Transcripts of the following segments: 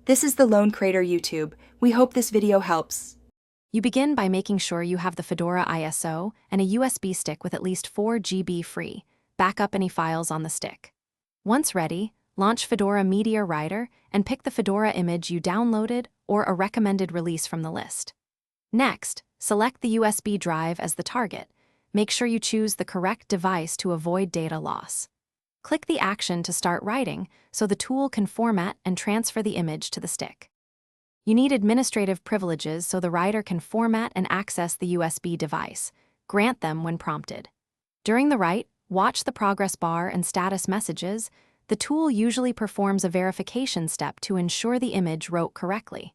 This is the Lone Crater YouTube. We hope this video helps. You begin by making sure you have the Fedora ISO and a USB stick with at least 4 GB free. Back up any files on the stick. Once ready, launch Fedora Media Writer and pick the Fedora image you downloaded or a recommended release from the list. Next, select the USB drive as the target. Make sure you choose the correct device to avoid data loss. Click the action to start writing so the tool can format and transfer the image to the stick. You need administrative privileges so the writer can format and access the USB device. Grant them when prompted. During the write, watch the progress bar and status messages. The tool usually performs a verification step to ensure the image wrote correctly.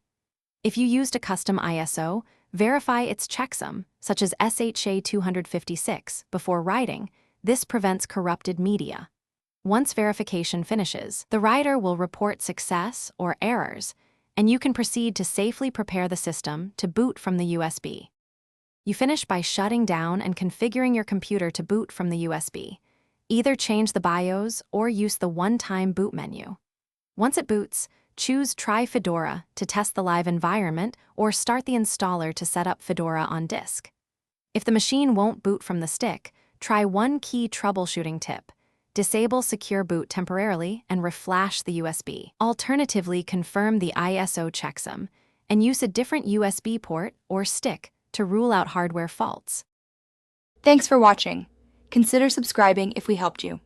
If you used a custom ISO, verify its checksum, such as SHA 256, before writing. This prevents corrupted media. Once verification finishes, the writer will report success or errors, and you can proceed to safely prepare the system to boot from the USB. You finish by shutting down and configuring your computer to boot from the USB. Either change the BIOS or use the one-time boot menu. Once it boots, choose Try Fedora to test the live environment or start the installer to set up Fedora on disk. If the machine won't boot from the stick, try one key troubleshooting tip. Disable Secure Boot temporarily and reflash the USB. Alternatively, confirm the ISO checksum and use a different USB port or stick to rule out hardware faults. Thanks for watching. Consider subscribing if we helped you.